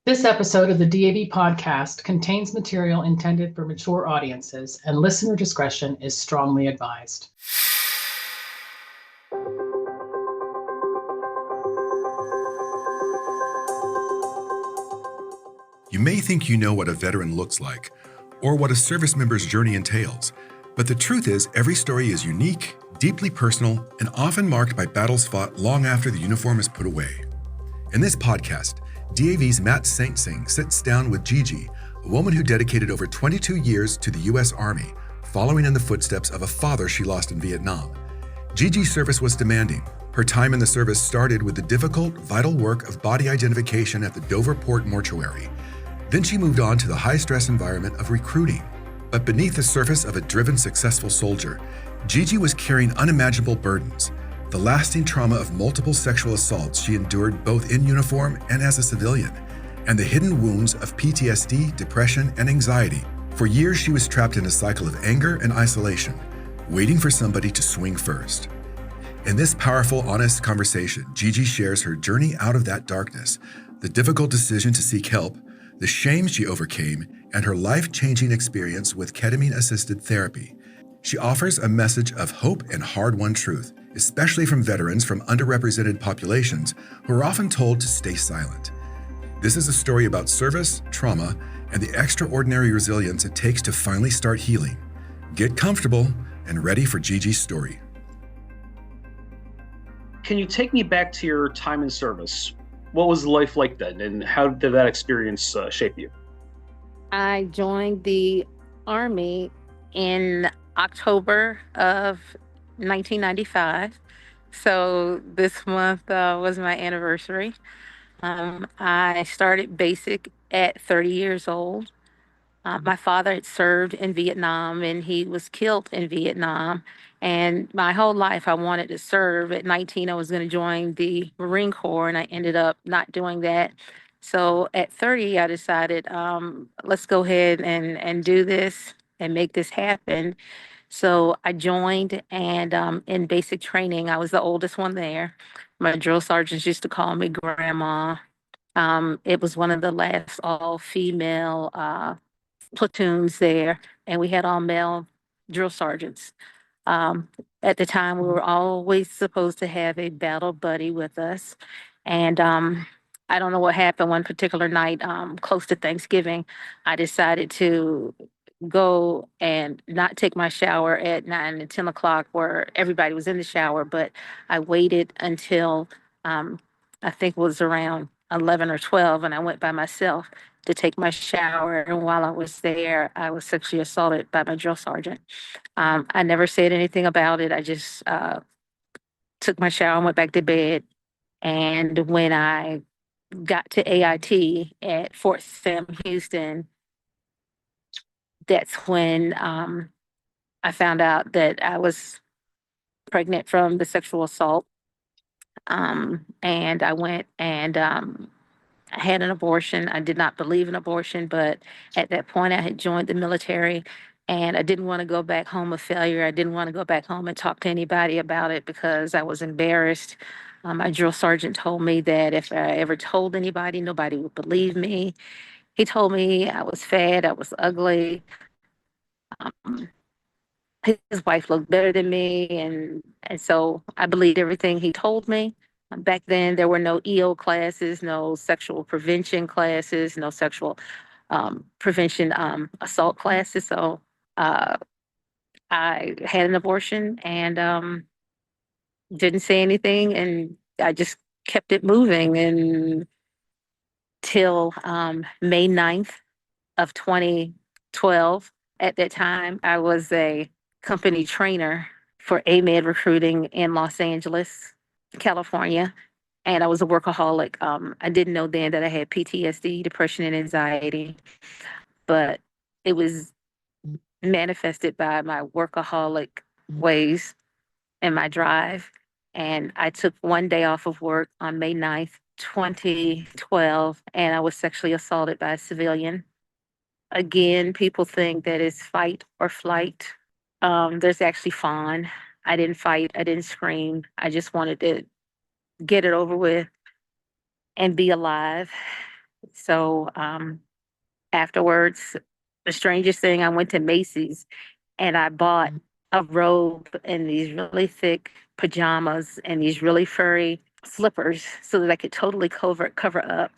This episode of the DAV Podcast contains material intended for mature audiences, and listener discretion is strongly advised. You may think you know what a veteran looks like, or what a service member's journey entails, but the truth is every story is unique, deeply personal, and often marked by battles fought long after the uniform is put away. In this podcast, DAV's Matt Saint Sing sits down with Gigi, a woman who dedicated over 22 years to the U.S. Army, following in the footsteps of a father she lost in Vietnam. Gigi's service was demanding. Her time in the service started with the difficult, vital work of body identification at the Dover Port Mortuary. Then she moved on to the high-stress environment of recruiting. But beneath the surface of a driven, successful soldier, Gigi was carrying unimaginable burdens. The lasting trauma of multiple sexual assaults she endured both in uniform and as a civilian, and the hidden wounds of PTSD, depression, and anxiety. For years, she was trapped in a cycle of anger and isolation, waiting for somebody to swing first. In this powerful, honest conversation, Gigi shares her journey out of that darkness, the difficult decision to seek help, the shame she overcame, and her life-changing experience with ketamine-assisted therapy. She offers a message of hope and hard-won truth, especially from veterans from underrepresented populations who are often told to stay silent. This is a story about service, trauma, and the extraordinary resilience it takes to finally start healing. Get comfortable and ready for Gigi's story. Can you take me back to your time in service? What was life like then, and how did that experience shape you? I joined the Army in October of 1995. So this month was my anniversary. I started basic at 30 years old. My father had served in Vietnam and he was killed in Vietnam. And my whole life I wanted to serve. At 19, I was going to join the Marine Corps and I ended up not doing that. So at 30, I decided, let's go ahead and do this and make this happen. So I joined, and in basic training, I was the oldest one there. My drill sergeants used to call me grandma. It was one of the last all-female platoons there, and we had all male drill sergeants. At the time, we were always supposed to have a battle buddy with us. And I don't know what happened one particular night, close to Thanksgiving, I decided to go and not take my shower at 9 and 10 o'clock where everybody was in the shower, but I waited until I think it was around 11 or 12, and I went by myself to take my shower. And while I was there, I was sexually assaulted by my drill sergeant. I never said anything about it. I just took my shower and went back to bed. And when I got to AIT at Fort Sam Houston, that's when I found out that I was pregnant from the sexual assault. And I went and I had an abortion. I did not believe in abortion, but at that point I had joined the military and I didn't want to go back home a failure. I didn't want to go back home and talk to anybody about it because I was embarrassed. My drill sergeant told me that if I ever told anybody, nobody would believe me. He told me I was fat, I was ugly. Um, his wife looked better than me, and so I believed everything he told me. Back then, there were no EO classes, no sexual prevention classes, no sexual prevention assault classes. So I had an abortion and didn't say anything, and I just kept it moving until May 9th of 2012. At that time, I was a company trainer for AMED recruiting in Los Angeles, California, and I was a workaholic. I didn't know then that I had PTSD, depression, and anxiety, but it was manifested by my workaholic ways and my drive. And I took one day off of work on May 9th, 2012, and I was sexually assaulted by a civilian. Again, people think that it's fight or flight. There's actually fawn. I didn't fight. I didn't scream. I just wanted to get it over with and be alive. So afterwards, the strangest thing, I went to Macy's and I bought a robe and these really thick pajamas and these really furry slippers so that I could totally cover up.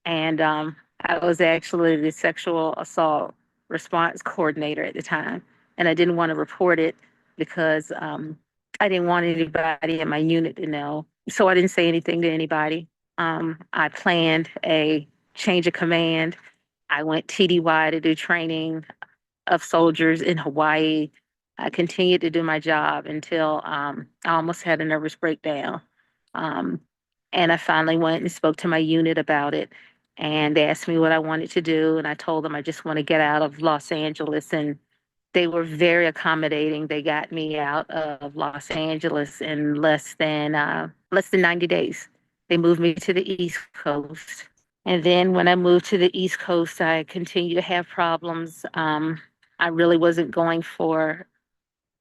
And I was actually the sexual assault response coordinator at the time, and I didn't want to report it because I didn't want anybody in my unit to know. So I didn't say anything to anybody. I planned a change of command. I went TDY to do training of soldiers in Hawaii. I continued to do my job until I almost had a nervous breakdown. Um, and I finally went and spoke to my unit about it. And they asked me what I wanted to do. And I told them I just want to get out of Los Angeles. And they were very accommodating. They got me out of Los Angeles in less than 90 days. They moved me to the East Coast. And then when I moved to the East Coast, I continued to have problems. I really wasn't going for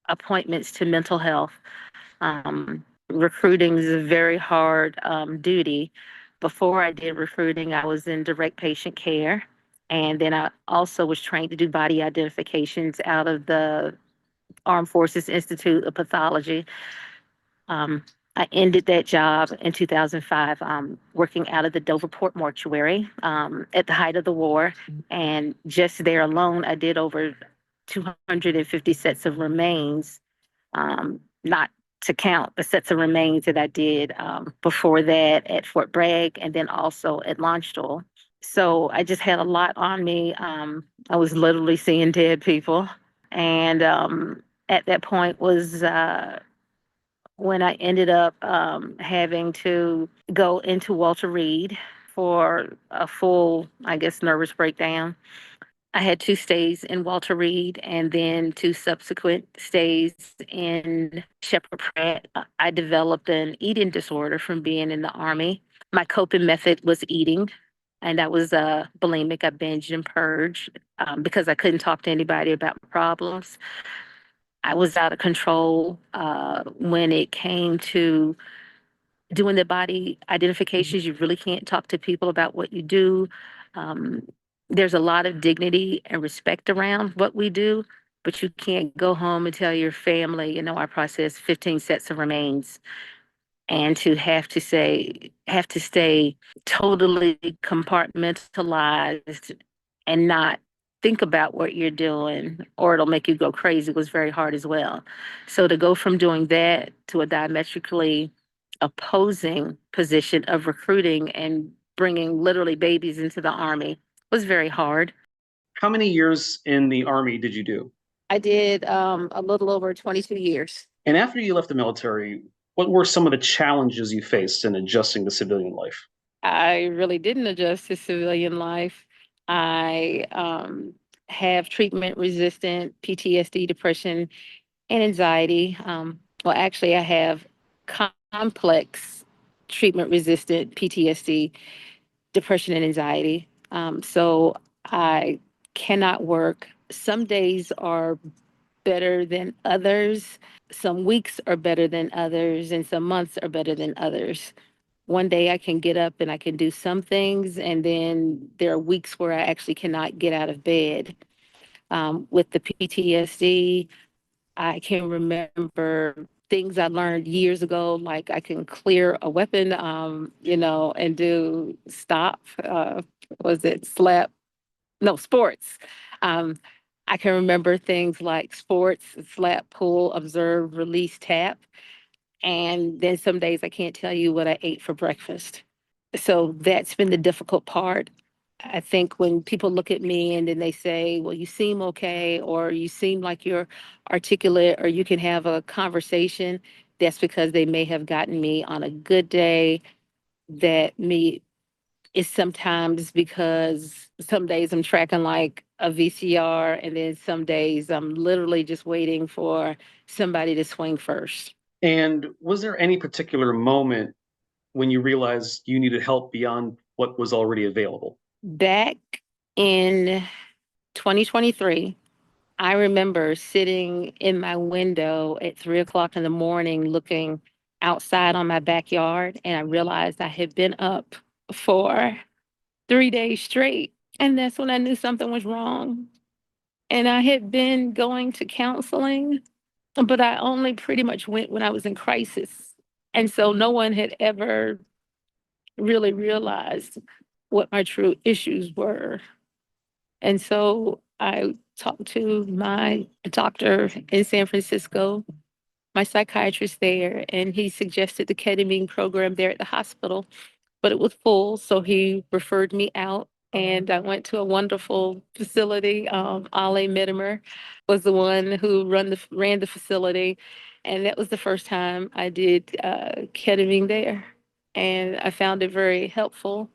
appointments to mental health. Recruiting is a very hard duty. Before I did recruiting, I was in direct patient care. And then I also was trained to do body identifications out of the Armed Forces Institute of Pathology. Um, I ended that job in 2005, working out of the Dover Port Mortuary at the height of the war. And just there alone, I did over 250 sets of remains, not to count the sets of remains that I did before that at Fort Bragg and then also at Launchstoel. So I just had a lot on me. I was literally seeing dead people. And at that point was when I ended up having to go into Walter Reed for a full, I guess, nervous breakdown. I had 2 stays in Walter Reed and then 2 subsequent stays in Shepherd Pratt. I developed an eating disorder from being in the Army. My coping method was eating, and I was bulimic. I binged and purged because I couldn't talk to anybody about my problems. I was out of control when it came to doing the body identifications. You really can't talk to people about what you do. Um, there's a lot of dignity and respect around what we do, but you can't go home and tell your family, I processed 15 sets of remains and to have to stay totally compartmentalized and not think about what you're doing or it'll make you go crazy was very hard as well. So to go from doing that to a diametrically opposing position of recruiting and bringing literally babies into the Army was very hard. How many years in the Army did you do? I did a little over 22 years. And after you left the military, what were some of the challenges you faced in adjusting to civilian life? I really didn't adjust to civilian life. I have treatment resistant PTSD, depression, and anxiety. Well, actually, I have complex treatment resistant PTSD, depression, and anxiety. So I cannot work. Some days are better than others. Some weeks are better than others, and some months are better than others. One day I can get up and I can do some things, and then there are weeks where I actually cannot get out of bed. With the PTSD, I can remember things I learned years ago, like I can clear a weapon, and do stop. Was it slap? No, sports. Um, I can remember things like sports, slap, pull, observe, release, tap. And then some days I can't tell you what I ate for breakfast. So that's been the difficult part. I think when people look at me and then they say, well, you seem okay, or you seem like you're articulate, or you can have a conversation, that's because they may have gotten me on a good day. That me is sometimes because some days I'm tracking like a VCR, and then some days I'm literally just waiting for somebody to swing first. And was there any particular moment when you realized you needed help beyond what was already available? Back in 2023, I remember sitting in my window at 3 o'clock in the morning looking outside on my backyard, and I realized I had been up for 3 days straight. And that's when I knew something was wrong. And I had been going to counseling, but I only pretty much went when I was in crisis. And so no one had ever really realized what my true issues were. And so I talked to my doctor in San Francisco, my psychiatrist there, and he suggested the ketamine program there at the hospital, but it was full. So he referred me out and I went to a wonderful facility. Ale Mittimer was the one who ran the facility. And that was the first time I did ketamine there. And I found it very helpful.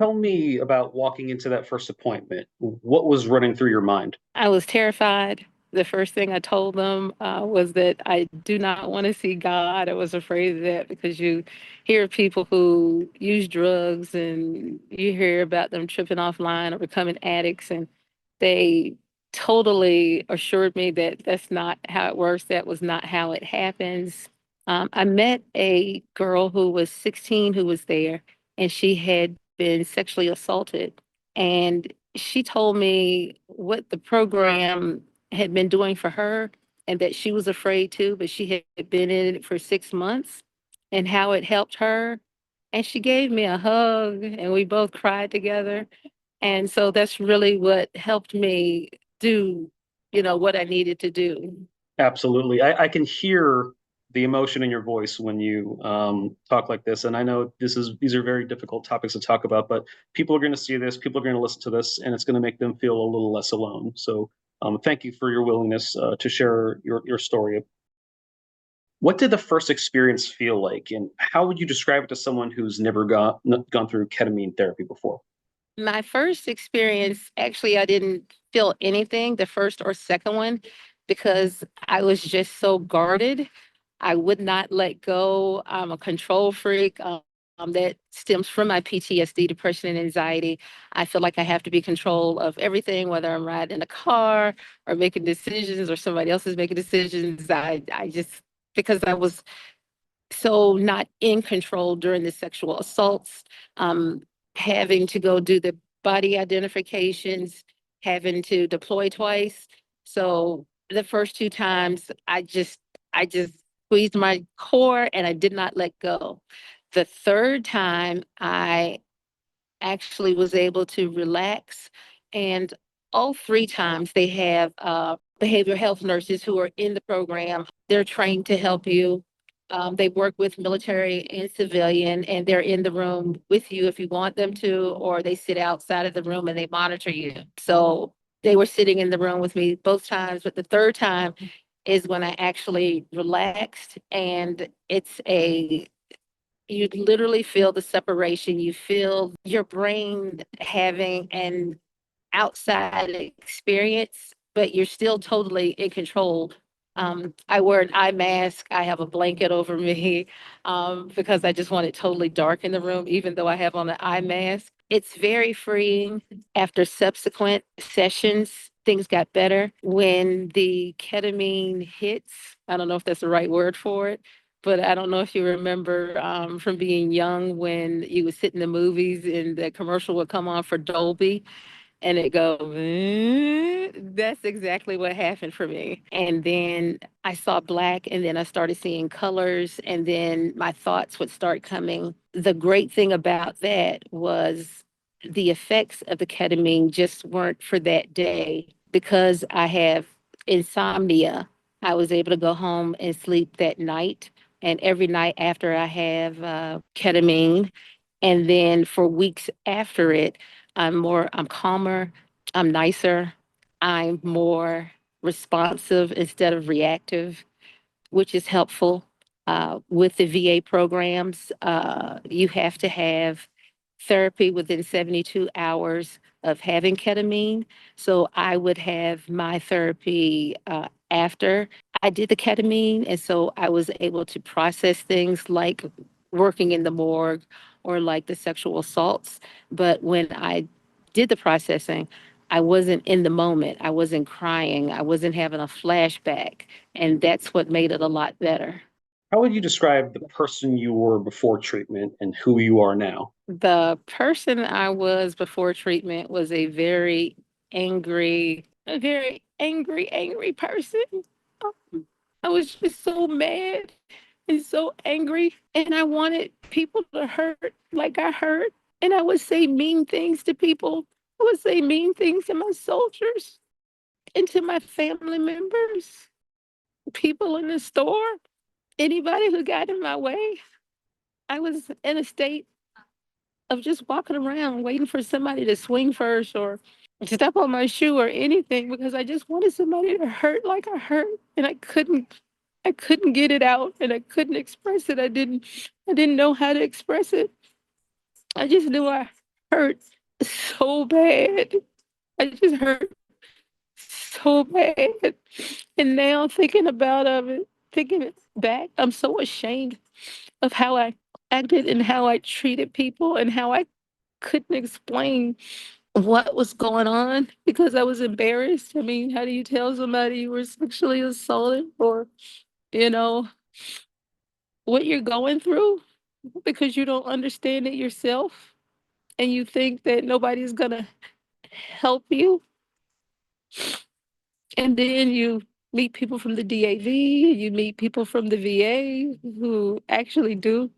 Tell me about walking into that first appointment. What was running through your mind? I was terrified. The first thing I told them was that I do not want to see God. I was afraid of that because you hear people who use drugs and you hear about them tripping offline or becoming addicts, and they totally assured me that that's not how it works. That was not how it happens. I met a girl who was 16 who was there, and she had been sexually assaulted. And she told me what the program had been doing for her and that she was afraid too, but she had been in it for 6 months and how it helped her. And she gave me a hug and we both cried together. And so that's really what helped me do, what I needed to do. Absolutely. I can hear the emotion in your voice when you talk like this. And I know these are very difficult topics to talk about, but people are going to see this, people are going to listen to this, and it's going to make them feel a little less alone. So thank you for your willingness to share your story. What did the first experience feel like, and how would you describe it to someone who's never gone through ketamine therapy before? My first experience, actually, I didn't feel anything, the first or second one, because I was just so guarded. I would not let go. I'm a control freak. That stems from my PTSD, depression, and anxiety. I feel like I have to be in control of everything, whether I'm riding in a car or making decisions or somebody else is making decisions. I just, because I was so not in control during the sexual assaults, um, having to go do the body identifications, having to deploy twice. So the first two times I just squeezed my core and I did not let go. The third time I actually was able to relax, and all three times they have behavioral health nurses who are in the program. They're trained to help you. They work with military and civilian, and they're in the room with you if you want them to, or they sit outside of the room and they monitor you. So they were sitting in the room with me both times, but the third time is when I actually relaxed, and you literally feel the separation. You feel your brain having an outside experience, but you're still totally in control. I wear an eye mask. I have a blanket over me because I just want it totally dark in the room, even though I have on an eye mask. It's very freeing. After subsequent sessions, things got better. When the ketamine hits, I don't know if that's the right word for it, but I don't know if you remember from being young when you would sit in the movies and the commercial would come on for Dolby and it go, that's exactly what happened for me. And then I saw black and then I started seeing colors and then my thoughts would start coming. The great thing about that was the effects of the ketamine just weren't for that day because I have insomnia. I was able to go home and sleep that night. And every night after I have ketamine, and then for weeks after it, I'm calmer, I'm nicer, I'm more responsive instead of reactive, which is helpful. With the VA programs, you have to have therapy within 72 hours of having ketamine. So I would have my therapy after I did the ketamine. And so I was able to process things like working in the morgue or like the sexual assaults. But when I did the processing, I wasn't in the moment. I wasn't crying. I wasn't having a flashback. And that's what made it a lot better. How would you describe the person you were before treatment and who you are now? The person I was before treatment was a very angry person. I was just so mad and so angry, and I wanted people to hurt like I hurt. And I would say mean things to people. I would say mean things to my soldiers and to my family members, people in the store, anybody who got in my way. I was in a state of just walking around waiting for somebody to swing first or step on my shoe or anything because I just wanted somebody to hurt like I hurt and I couldn't get it out and I couldn't express it. I didn't know how to express it. I just knew I hurt so bad. I just hurt so bad. And now thinking it back, I'm so ashamed of how I acted and how I treated people and how I couldn't explain what was going on because I was embarrassed. I mean, how do you tell somebody you were sexually assaulted or, you know, what you're going through because you don't understand it yourself and you think that nobody's gonna help you? And then you meet people from the DAV, you meet people from the VA who actually do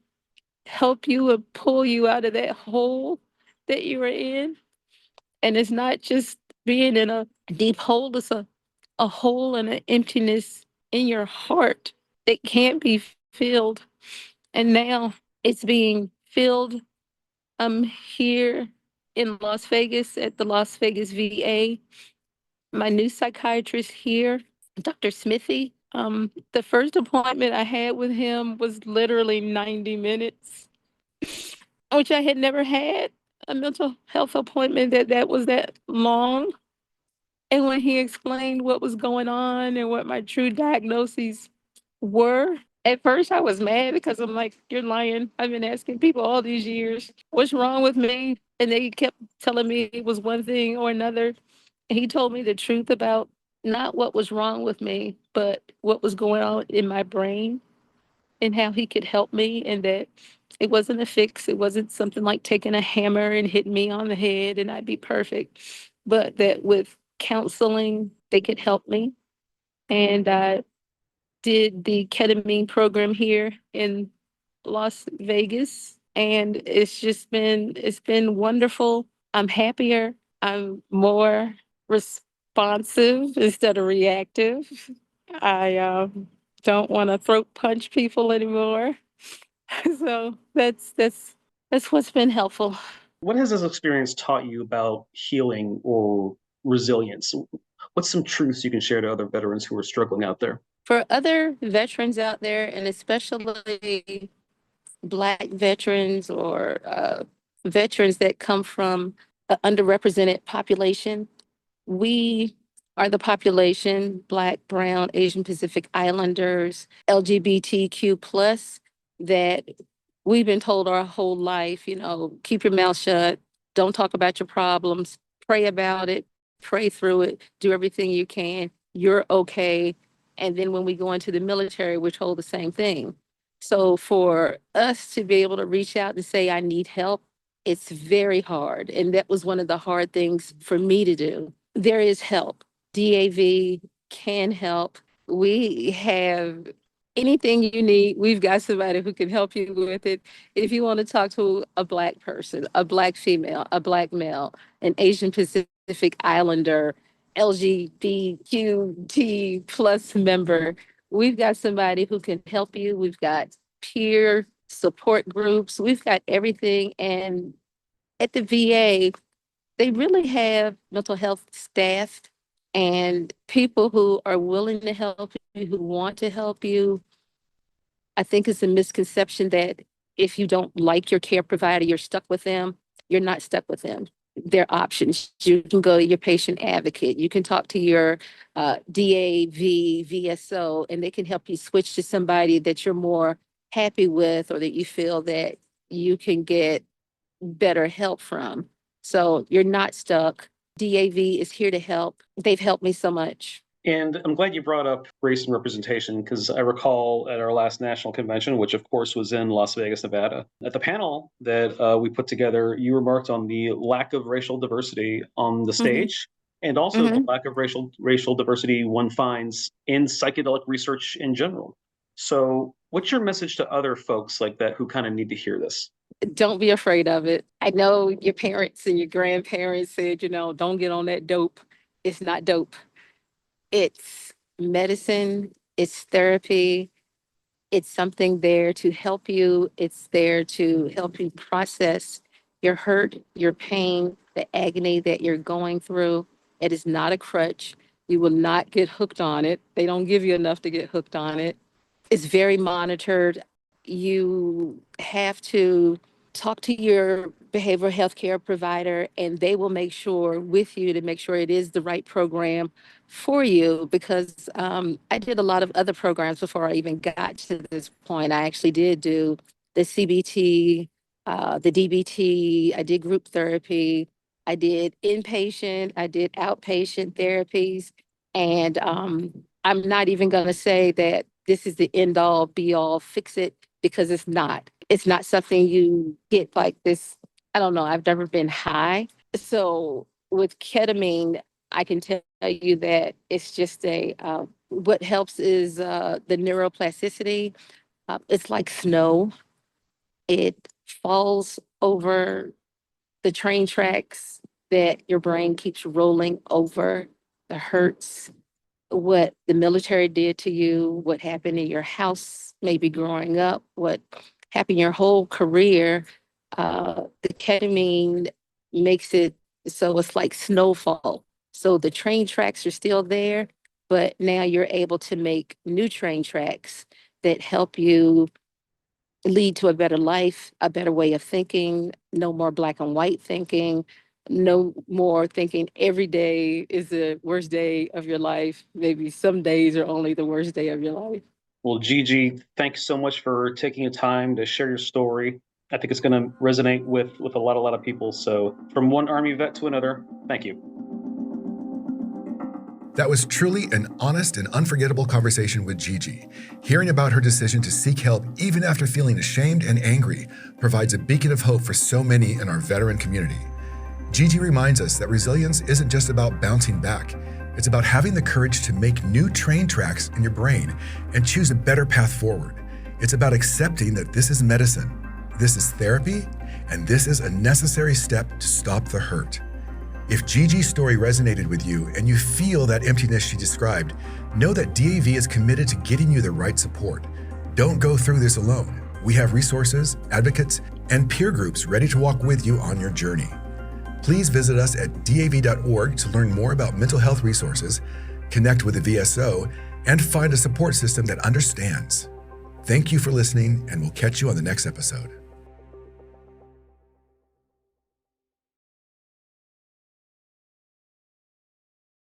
help you and pull you out of that hole that you were in. And it's not just being in a deep hole, it's a hole and an emptiness in your heart that can't be filled. And now it's being filled. I'm here in Las Vegas at the Las Vegas VA. My new psychiatrist here, Dr. Smithy. The first appointment I had with him was literally 90 minutes, which I had never had a mental health appointment that was that long. And when he explained what was going on and what my true diagnoses were, at first I was mad because I'm like, you're lying. I've been asking people all these years, what's wrong with me? And they kept telling me it was one thing or another. And he told me the truth about not what was wrong with me, but what was going on in my brain and how he could help me and that it wasn't a fix. It wasn't something like taking a hammer and hitting me on the head and I'd be perfect, but that with counseling, they could help me. And I did the ketamine program here in Las Vegas. And it's been wonderful. I'm happier. I'm more responsive instead of reactive. I don't want to throat punch people anymore. So that's what's been helpful. What has this experience taught you about healing or resilience? What's some truths you can share to other veterans who are struggling out there? For other veterans out there, and especially Black veterans or veterans that come from an underrepresented population, we are the population, Black, Brown, Asian Pacific Islanders, LGBTQ plus, that we've been told our whole life, keep your mouth shut, don't talk about your problems, pray about it, pray through it, do everything you can, you're okay. And then when we go into the military, we're told the same thing. So for us to be able to reach out and say, I need help, it's very hard. And that was one of the hard things for me to do. There is help. DAV can help. We have anything you need. We've got somebody who can help you with it. If you want to talk to a Black person, a Black female, a Black male, an Asian Pacific Islander, LGBTQ plus member, we've got somebody who can help you. We've got peer support groups. We've got everything. And at the VA, they really have mental health staff and people who are willing to help you, who want to help you. I think it's a misconception that if you don't like your care provider, you're stuck with them. You're not stuck with them. There are options. You can go to your patient advocate. You can talk to your DAV, VSO, and they can help you switch to somebody that you're more happy with or that you feel that you can get better help from. So you're not stuck. DAV is here to help. They've helped me so much. And I'm glad you brought up race and representation, because I recall at our last national convention, which of course was in Las Vegas, Nevada, at the panel that we put together, you remarked on the lack of racial diversity on the stage, and also the lack of racial diversity one finds in psychedelic research in general. So what's your message to other folks like that who kind of need to hear this? Don't be afraid of it. I know your parents and your grandparents said, don't get on that dope. It's not dope. It's medicine, it's therapy, it's something there to help you. It's there to help you process your hurt, your pain, the agony that you're going through. It is not a crutch. You will not get hooked on it. They don't give you enough to get hooked on it. It's very monitored. You have to talk to your behavioral health care provider, and they will make sure with you to make sure it is the right program for you, because I did a lot of other programs before I even got to this point. I actually did do the CBT, the DBT, I did group therapy, I did inpatient, I did outpatient therapies, and I'm not even going to say that this is the end all be all fix it, because it's not. It's not something you get like this. I don't know. I've never been high. So with ketamine, I can tell you that it's just what helps is the neuroplasticity. It's like snow. It falls over the train tracks that your brain keeps rolling over, the hurts, what the military did to you, what happened in your house, maybe growing up, what happened your whole career. The ketamine makes it so it's like snowfall. So the train tracks are still there, but now you're able to make new train tracks that help you lead to a better life, a better way of thinking, no more black and white thinking, no more thinking every day is the worst day of your life. Maybe some days are only the worst day of your life. Well, Gigi, thanks so much for taking the time to share your story. I think it's going to resonate with a lot of people. So from one Army vet to another, thank you. That was truly an honest and unforgettable conversation with Gigi. Hearing about her decision to seek help even after feeling ashamed and angry provides a beacon of hope for so many in our veteran community. Gigi reminds us that resilience isn't just about bouncing back. It's about having the courage to make new train tracks in your brain and choose a better path forward. It's about accepting that this is medicine, this is therapy, and this is a necessary step to stop the hurt. If Gigi's story resonated with you and you feel that emptiness she described, know that DAV is committed to getting you the right support. Don't go through this alone. We have resources, advocates, and peer groups ready to walk with you on your journey. Please visit us at DAV.org to learn more about mental health resources, connect with a VSO, and find a support system that understands. Thank you for listening, and we'll catch you on the next episode.